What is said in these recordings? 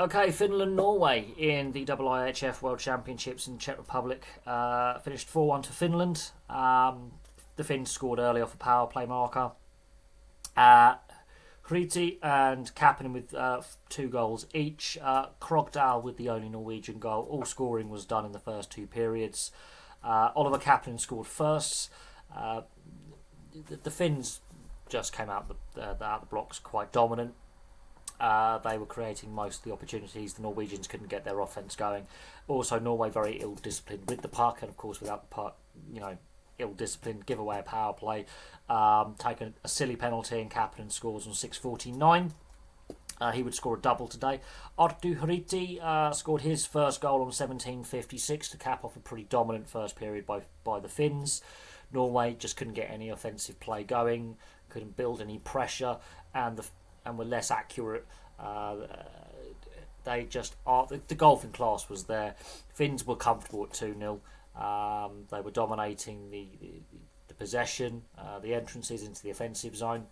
Okay, Finland, Norway in the IIHF World Championships in Czech Republic finished 4-1 to Finland. The Finns scored early off a power play marker. Hyry and Kapanen with 2 goals each. Krogdahl with the only Norwegian goal. All scoring was done in the first 2 periods. Oliver Kapanen scored first. The Finns just came out the blocks quite dominant. They were creating most of the opportunities. The Norwegians couldn't get their offence going. Also, Norway very ill-disciplined with the puck, and of course, without the puck, ill-disciplined, give away a power play, taken a silly penalty, and Kapanen scores on 6:49. He would score a double today. Arttu Hyry scored his first goal on 17:56 to cap off a pretty dominant first period by the Finns. Norway just couldn't get any offensive play going, couldn't build any pressure, and were less accurate. They just are. The golfing class was there. Finns were comfortable at 2-0. They were dominating the possession, the entrances into the offensive zone.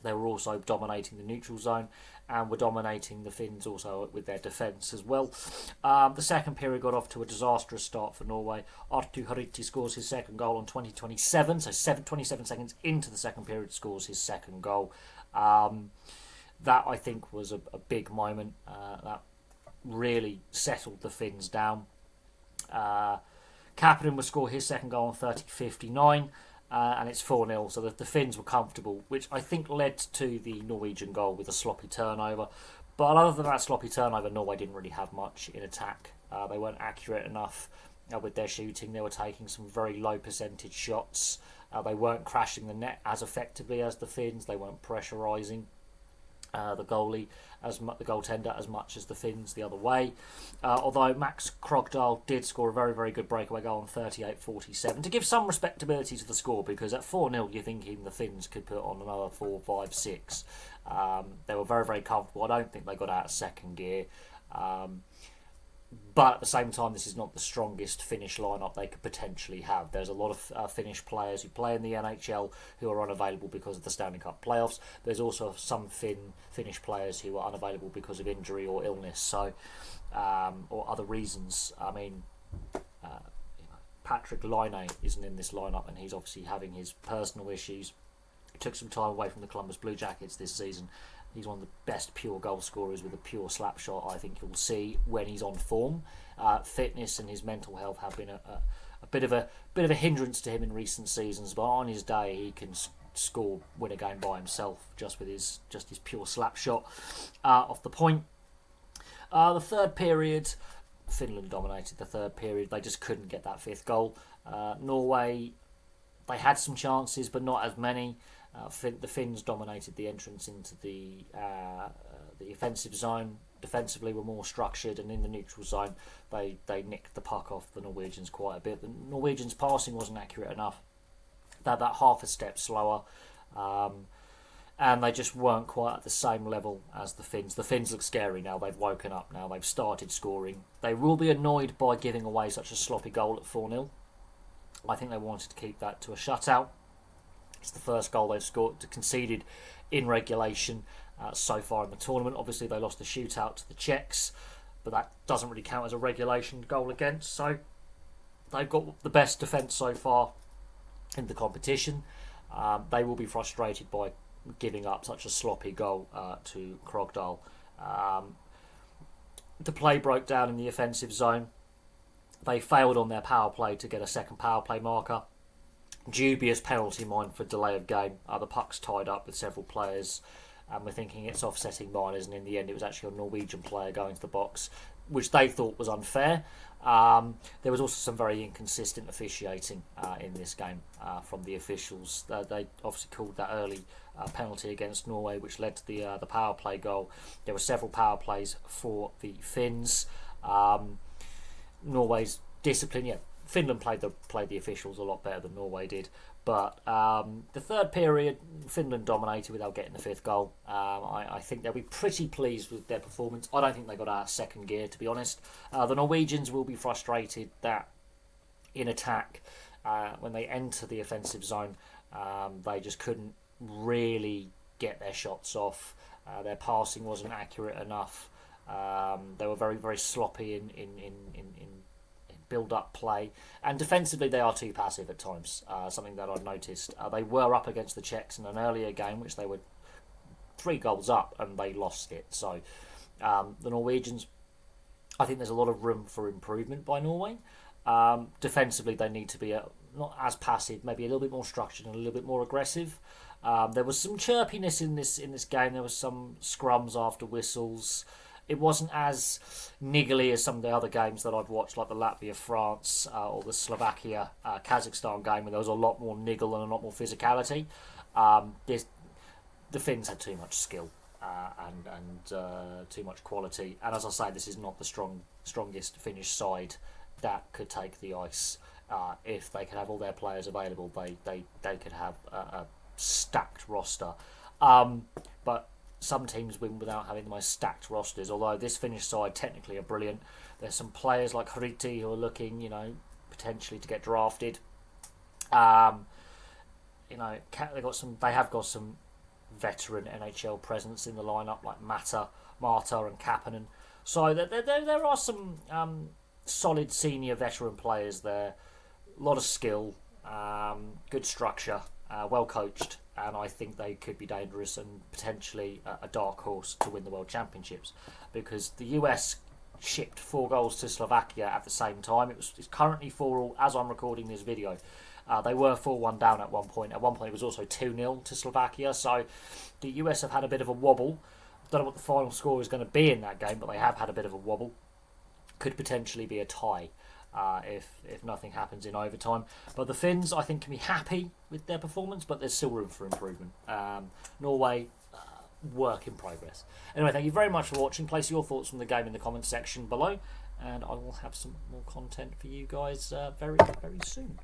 They were also dominating the neutral zone, and were dominating the Finns also with their defence as well. The second period got off to a disastrous start for Norway. Arttu Hyry scores his second goal on 27, so 27 seconds into the second period scores his second goal. That I think was a big moment. That really settled the Finns down. Kapanen would score his second goal on 30:59, and it's 4-0. So the Finns were comfortable, which I think led to the Norwegian goal with a sloppy turnover. But other than that sloppy turnover, Norway didn't really have much in attack. They weren't accurate enough with their shooting. They were taking some very low percentage shots. They weren't crashing the net as effectively as the Finns. They weren't pressurising the goalie, the goaltender, as much as the Finns the other way. Although Max Krogdahl did score a very, very good breakaway goal on 38:47 to give some respectability to the score, because at 4-0 you're thinking the Finns could put on another 4, 5, 6. They were very, very comfortable. I don't think they got out of second gear. But at the same time, this is not the strongest Finnish lineup they could potentially have. There's a lot of Finnish players who play in the NHL who are unavailable because of the Stanley Cup playoffs. There's also some Finnish players who are unavailable because of injury or illness, so or other reasons. I mean, Patrick Laine isn't in this lineup, and he's obviously having his personal issues. He took some time away from the Columbus Blue Jackets this season. He's one of the best pure goal scorers with a pure slap shot I think you'll see when he's on form. Fitness and his mental health have been a bit of a hindrance to him in recent seasons, but on his day he can win a game by himself just with his pure slap shot off the point. The third period, Finland dominated the third period. They just couldn't get that fifth goal. Norway, they had some chances, but not as many. The Finns dominated the entrance into the offensive zone. Defensively were more structured, and in the neutral zone they nicked the puck off the Norwegians quite a bit. The Norwegians' passing wasn't accurate enough. They're that half a step slower, and they just weren't quite at the same level as the Finns. The Finns look scary now. They've woken up now. They've started scoring. They will be annoyed by giving away such a sloppy goal at 4-0. I think they wanted to keep that to a shutout. It's the first goal they've conceded in regulation so far in the tournament. Obviously, they lost the shootout to the Czechs, but that doesn't really count as a regulation goal against. So they've got the best defence so far in the competition. They will be frustrated by giving up such a sloppy goal to Krogdahl. The play broke down in the offensive zone. They failed on their power play to get a second power play marker. Dubious penalty mine for delay of game. The puck's tied up with several players, and we're thinking it's offsetting minors, and in the end it was actually a Norwegian player going to the box, which they thought was unfair. There was also some very inconsistent officiating in this game from the officials. They obviously called that early penalty against Norway, which led to the power play goal. There were several power plays for the Finns. Norway's discipline, Finland played the officials a lot better than Norway did, but the third period, Finland dominated without getting the fifth goal. I think they'll be pretty pleased with their performance. I don't think they got out of second gear, to be honest. The Norwegians will be frustrated that in attack, when they enter the offensive zone, they just couldn't really get their shots off. Their passing wasn't accurate enough. They were very, very sloppy in build-up play, and defensively they are too passive at times. Something that I've noticed. They were up against the Czechs in an earlier game, which they were 3 goals up, and they lost it. So the Norwegians, I think there's a lot of room for improvement by Norway. Defensively, they need to be not as passive, maybe a little bit more structured and a little bit more aggressive. There was some chirpiness in this game. There was some scrums after whistles. It wasn't as niggly as some of the other games that I've watched, like the Latvia-France or the Slovakia-Kazakhstan game, where there was a lot more niggle and a lot more physicality. The Finns had too much skill and too much quality. And as I say, this is not the strongest Finnish side that could take the ice. If they could have all their players available, they could have a stacked roster. But some teams win without having the most stacked rosters, although this Finnish side technically are brilliant. There's some players like Hyry who are looking, potentially to get drafted. They have got some veteran NHL presence in the lineup, like Marta and Kapanen. So there are some solid senior veteran players there. A lot of skill, good structure, well coached, and I think they could be dangerous and potentially a dark horse to win the World Championships, because the US shipped 4 goals to Slovakia at the same time. It's currently 4-4 as I'm recording this video. They were 4-1 down at one point. At one point it was also 2-0 to Slovakia, so the US have had a bit of a wobble. Don't know what the final score is going to be in that game, but they have had a bit of a wobble. Could potentially be a tie if nothing happens in overtime. But the Finns, I think, can be happy with their performance, but there's still room for improvement. Norway, work in progress. Anyway, thank you very much for watching. Place your thoughts from the game in the comments section below, and I will have some more content for you guys very, very soon.